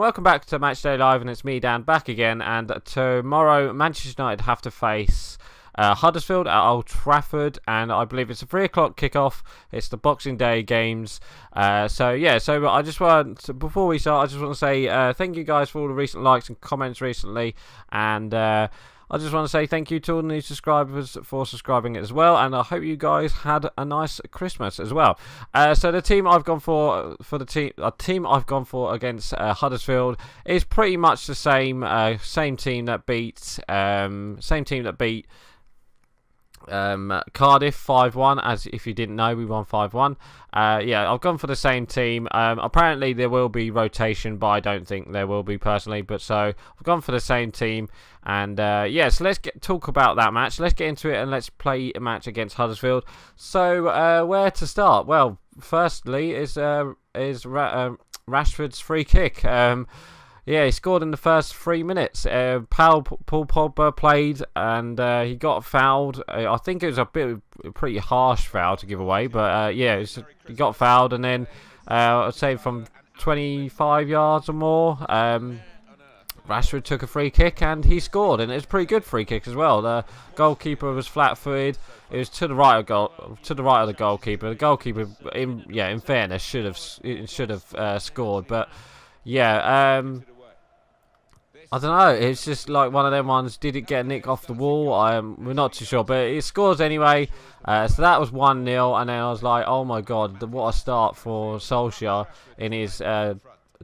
welcome back to Matchday Live, and it's me, Dan, back again. And tomorrow, Manchester United have to face Huddersfield at Old Trafford, and I believe it's a 3 o'clock kickoff. It's the Boxing Day games. So I just want, before we start, I just want to say thank you guys for all the recent likes and comments recently, and I just want to say thank you to all the new subscribers for subscribing as well, and I hope you guys had a nice Christmas as well. So the team I've gone for I've gone for against Huddersfield is pretty much the same team that beat Cardiff 5-1. As if you didn't know, we won 5-1. Yeah, I've gone for the same team. Apparently there will be rotation, but I don't think there will be personally. But so I've gone for the same team, and yeah, so let's talk about that match. Let's get into it and let's play a match against Huddersfield. So where to start? Well, firstly is Rashford's free kick. Yeah, he scored in the first 3 minutes. Paul Pogba played, and he got fouled. I think it was a pretty harsh foul to give away, but yeah, he got fouled, and then I'd say from 25 yards or more, Rashford took a free kick and he scored, and it was a pretty good free kick as well. The goalkeeper was flat-footed. It was to the right of the goalkeeper. The goalkeeper, in fairness, should have scored, but yeah. I don't know, it's just like one of them ones. Did it get a nick off the wall? We're not too sure, but it scores anyway. So that was 1-0, and then I was like, oh my god, what a start for Solskjaer in his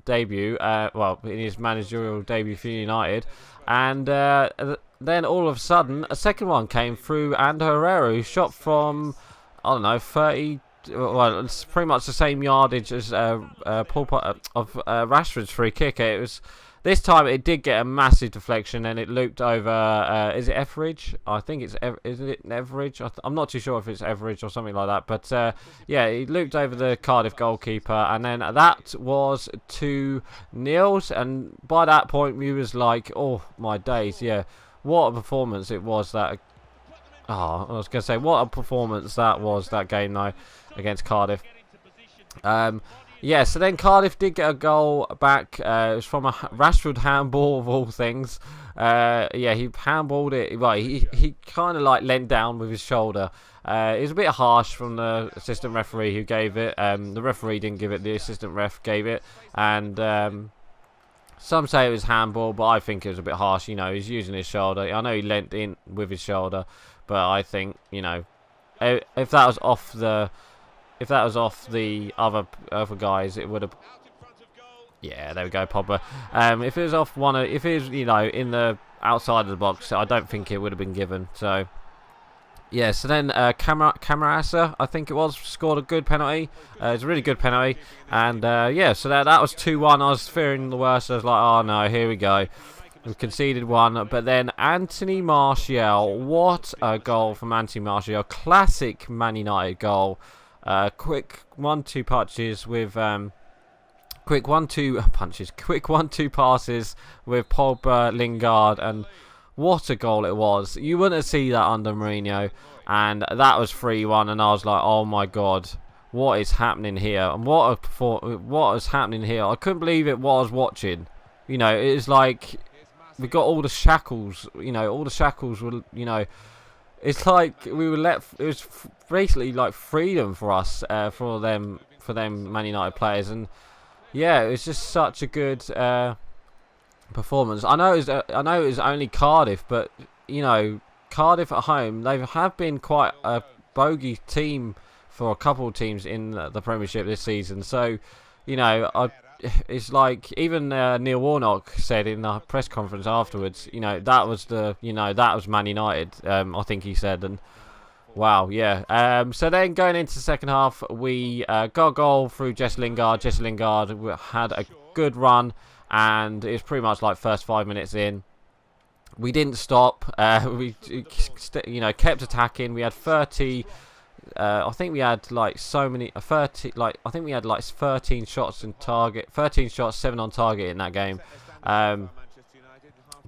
debut, in his managerial debut for United. And then all of a sudden, a second one came through, and Herrera, who shot from, I don't know, 30... Well, it's pretty much the same yardage as Rashford's free kick. It was... This time it did get a massive deflection, and it looped over. Is it Etheridge? I think it's is it Etheridge? I'm not too sure if it's Etheridge or something like that. But yeah, it looped over the Cardiff goalkeeper, and then that was 2-0. And by that point, we was like, oh my days, yeah, what a performance it was. That I was gonna say, what a performance that was, that game though, against Cardiff. Yeah, so then Cardiff did get a goal back. It was from a Rashford handball of all things. Yeah, he handballed it. Right, he kind of like leant down with his shoulder. It was a bit harsh from the assistant referee who gave it. The referee didn't give it. The assistant ref gave it. And some say it was handball, but I think it was a bit harsh. You know, he's using his shoulder. I know he leant in with his shoulder, but I think, you know, if that was off the... If that was off the other guys, it would have. Yeah, there we go, Pogba. If it was off if it was, you know, in the outside of the box, I don't think it would have been given. So, yeah. So then, Camarasa, I think it was, scored a good penalty. It's a really good penalty, and yeah. So that was 2-1. I was fearing the worst. I was like, oh no, here we go. We conceded one, but then Anthony Martial, what a goal from Anthony Martial! Classic Man United goal. Quick 1-2 punches with quick 1-2 passes with Pogba, Lingard, and what a goal it was. You wouldn't see that under Mourinho, and that was 3-1, and I was like, oh my god, what is happening here? And what is happening here? I couldn't believe it was watching. You know, it was like we got all the shackles. You know, all the shackles were, you know. It's like we were it was basically like freedom for us, for them Man United players, and yeah, it was just such a good performance. I know it was only Cardiff, but you know, Cardiff at home, they have been quite a bogey team for a couple of teams in the Premiership this season. So, you know, it's like even Neil Warnock said in the press conference afterwards, you know, that was Man United, I think he said, and wow, yeah. So then going into the second half, we got a goal through Jesse Lingard. Jesse Lingard had a good run, and it was pretty much like first 5 minutes in. We didn't stop. We kept attacking. We had 30. I think we had like 13 shots in target, 13 shots, 7 on target in that game.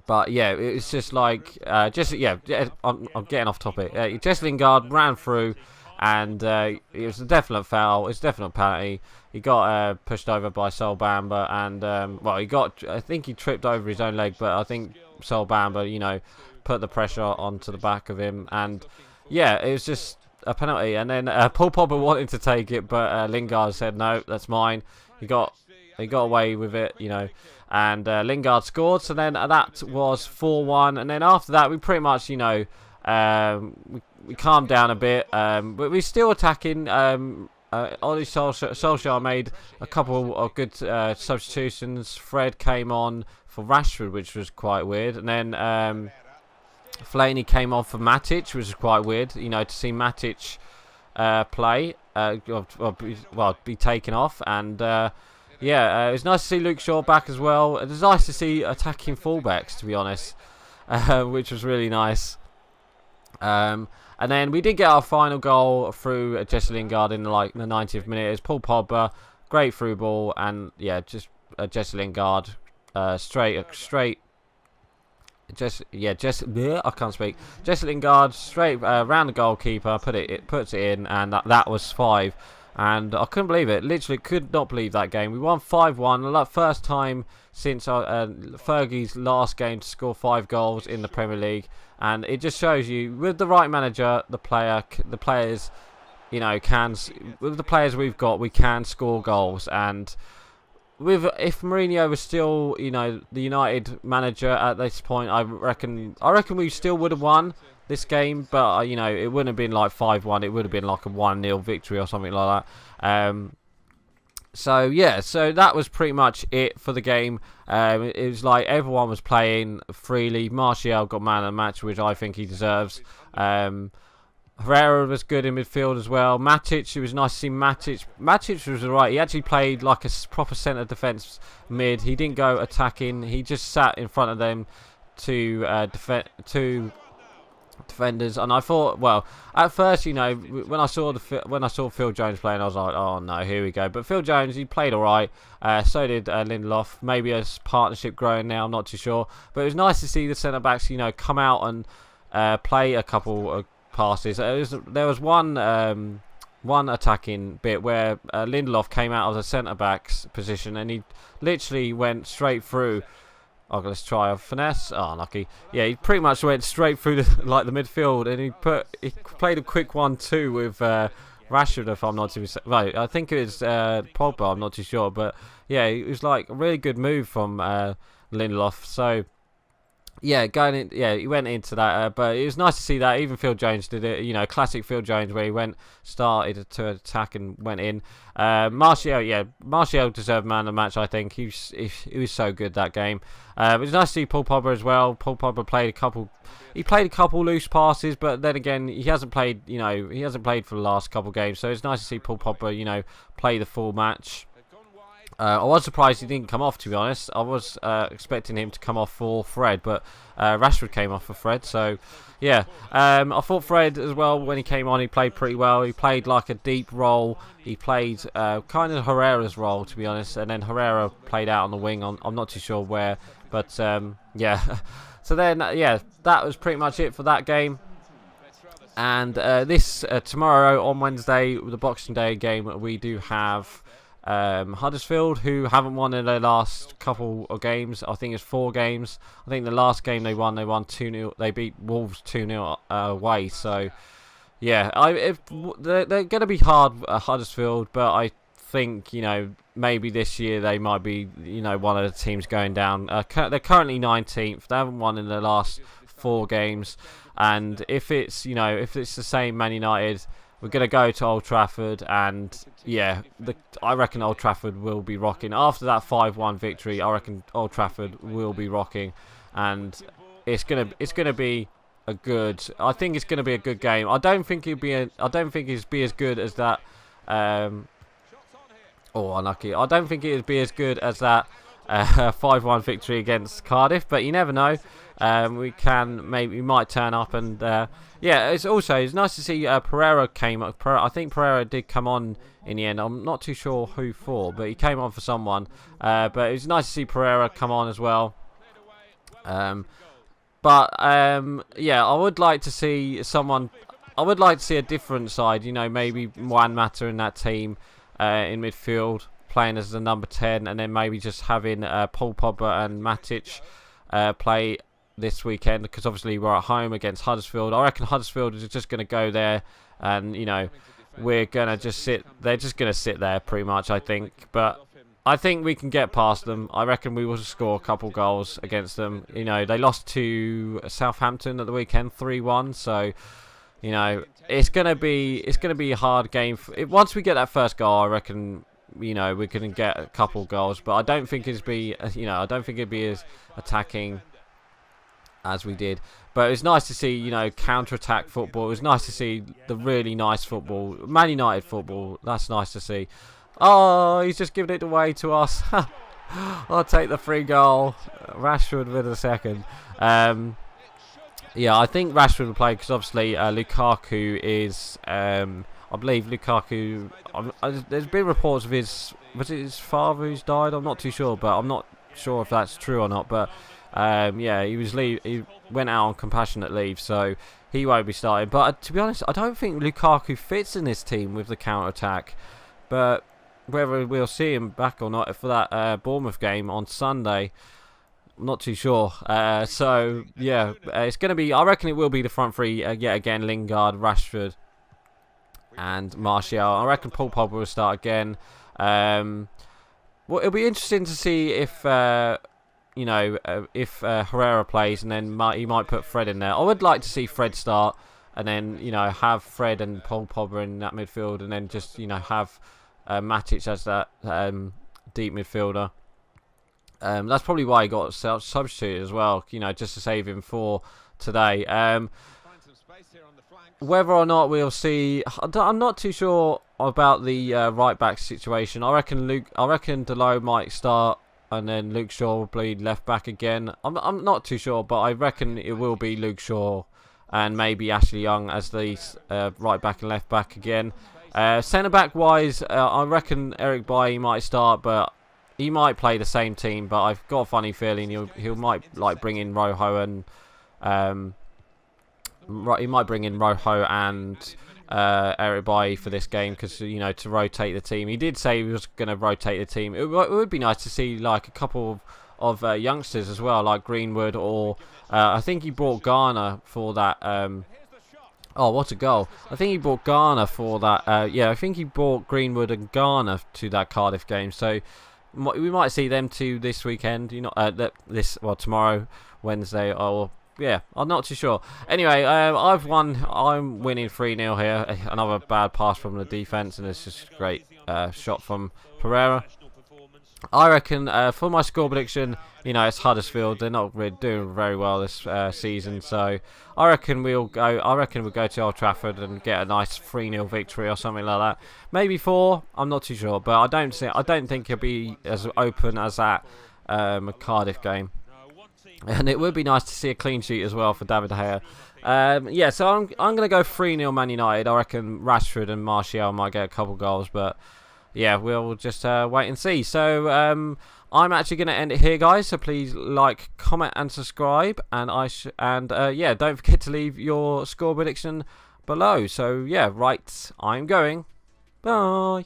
But yeah, it's just like I'm getting off topic. Jesse Lingard ran through, and it was a definite foul. It's a definite penalty. He got pushed over by Sol Bamba, and well, I think he tripped over his own leg, but I think Sol Bamba, you know, put the pressure onto the back of him, and yeah, it was just a penalty. And then Paul Pogba wanted to take it, but Lingard said no, that's mine. He got away with it, you know, and Lingard scored. So then that was 4-1, and then after that we pretty much, you know, we calmed down a bit, but we're still attacking. Ollie Solskjaer made a couple of good substitutions. Fred came on for Rashford, which was quite weird, and then Fellaini came on for Matic, which was quite weird. You know, to see Matic play, be taken off, and yeah, it was nice to see Luke Shaw back as well. It was nice to see attacking fullbacks, to be honest, which was really nice. And then we did get our final goal through Jesse Lingard in the 90th minute. It was Paul Pogba, great through ball, and yeah, just Jesse Lingard straight. I can't speak. Jesse Lingard straight round the goalkeeper, puts it in, and that was 5. And I couldn't believe it. Literally could not believe that game. We won 5-1. The first time since Fergie's last game to score 5 goals in the Premier League. And it just shows you, with the right manager, the players, you know, with the players we've got, we can score goals. And if Mourinho was still, you know, the United manager at this point, I reckon we still would have won this game, but you know, it wouldn't have been like 5-1. It would have been like a 1-0 victory or something like that. So yeah, so that was pretty much it for the game. It was like everyone was playing freely. Martial got man of the match, which I think he deserves. Herrera was good in midfield as well. Matic, it was nice to see Matic. Matic was alright. He actually played like a proper centre defence mid. He didn't go attacking. He just sat in front of them to defenders, and I thought, well, at first, you know, when I saw Phil Jones playing, I was like, oh no, here we go. But Phil Jones, he played all right. So did Lindelof. Maybe a partnership growing now, I'm not too sure. But it was nice to see the centre backs, you know, come out and play a couple of passes. There was one attacking bit where Lindelof came out of the centre backs position, and he literally went straight through. Oh, let's try a finesse. Oh, lucky. Yeah, he pretty much went straight through the midfield, and he played a quick 1-2 with Rashford, if I'm not too right. I think it was Pogba. I'm not too sure, but yeah, it was like a really good move from Lindelof. So yeah, he went into that, but it was nice to see that. Even Phil Jones did it, you know, classic Phil Jones, where he started to attack and went in. Martial deserved man of the match, I think. He was so good that game. It was nice to see Paul Pogba as well. Paul Pogba played a couple loose passes, but then again, he hasn't played for the last couple games, so it's nice to see Paul Pogba, you know, play the full match. I was surprised he didn't come off, to be honest. I was expecting him to come off for Fred, but Rashford came off for Fred. So, yeah. I thought Fred as well, when he came on, he played pretty well. He played like a deep role. He played kind of Herrera's role, to be honest. And then Herrera played out on the wing. I'm not too sure where. But, yeah. So then, yeah, that was pretty much it for that game. And tomorrow on Wednesday, the Boxing Day game, we do have Huddersfield, who haven't won in their last couple of games. I think it's 4 games. I think the last game they won 2-0. They beat Wolves 2-0 away. So yeah, they're going to be hard at Huddersfield, but I think, you know, maybe this year they might be, you know, one of the teams going down. They're currently 19th. They haven't won in the last 4 games, and if it's the same Man United, we're going to go to Old Trafford, and yeah, I reckon Old Trafford will be rocking. After that 5-1 victory, I reckon Old Trafford will be rocking, and it's gonna be a good. I think it's gonna be a good game. I don't think it'll be as good as that. Unlucky. I don't think it'd be as good as that 5-1 victory against Cardiff, but you never know. We might turn up, and yeah, it's nice to see Pereira came up. I think Pereira did come on in the end. I'm not too sure who for, but he came on for someone. But it was nice to see Pereira come on as well. Yeah, I would like to see someone I would like to see a different side. You know, maybe Juan Mata in that team in midfield, playing as the number 10, and then maybe just having Paul Pogba and Matic play this weekend, because obviously we're at home against Huddersfield. I reckon Huddersfield is just going to go there, and you know, we're going to just sit. They're just going to sit there pretty much, I think. But I think we can get past them. I reckon we will score a couple goals against them. You know, they lost to Southampton at the weekend, 3-1. So, you know, it's gonna be a hard game. Once we get that first goal, I reckon, you know, we're gonna get a couple goals. But I don't think it'd be as attacking as we did. But it's nice to see, you know, counter-attack football. It was nice to see the really nice football, Man United football. That's nice to see. Oh, he's just giving it away to us. I'll take the free goal. Rashford with a second. Yeah, I think Rashford will play because obviously Lukaku is, I believe Lukaku, there's been reports of was it his father who's died? I'm not too sure, but I'm not sure if that's true or not. But yeah, he went out on compassionate leave, so he won't be starting. But to be honest, I don't think Lukaku fits in this team with the counter-attack. But whether we'll see him back or not for that Bournemouth game on Sunday, I'm not too sure. So yeah, it's going to be, I reckon it will be the front three yet again: Lingard, Rashford and Martial. I reckon Paul Pogba will start again. Well, it'll be interesting to see if you know, if Herrera plays, and then he might put Fred in there. I would like to see Fred start, and then, you know, have Fred and Paul Pogba in that midfield, and then just, you know, have Matic as that deep midfielder. That's probably why he got substituted as well, you know, just to save him for today. Whether or not we'll see, I'm not too sure about the right back situation. I reckon Delo might start, and then Luke Shaw will be left back again. I'm not too sure, but I reckon it will be Luke Shaw and maybe Ashley Young as the right back and left back again. Centre back wise, I reckon Eric Bailly might start, but he might play the same team. But I've got a funny feeling he might like bring in Rojo and he might bring in Rojo and Eric Bailly for this game, because, you know, to rotate the team. He did say he was going to rotate the team. It would be nice to see like a couple of youngsters as well, like Greenwood, or I think he brought Garner for that. Oh, what a goal! I think he brought Garner for that. Yeah, I think he brought Greenwood and Garner to that Cardiff game. So we might see them two this weekend. You know, tomorrow, Wednesday, or yeah, I'm not too sure. Anyway, I've won. I'm winning 3-0 here. Another bad pass from the defense, and it's just a great shot from Pereira. I reckon for my score prediction, you know, it's Huddersfield. They're not really doing very well this season, so I reckon we'll go. We'll go to Old Trafford and get a nice 3-0 victory or something like that. Maybe 4. I'm not too sure, but I don't think it'll be as open as that Cardiff game. And it would be nice to see a clean sheet as well for David De Gea. Yeah, so I'm going to go 3-0 Man United. I reckon Rashford and Martial might get a couple goals, but yeah, we'll just wait and see. So I'm actually going to end it here, guys. So please like, comment, and subscribe. And yeah, don't forget to leave your score prediction below. So yeah, right, I'm going. Bye.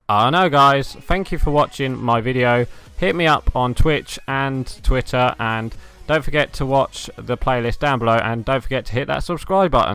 I know, guys. Thank you for watching my video. Hit me up on Twitch and Twitter, and don't forget to watch the playlist down below, and don't forget to hit that subscribe button.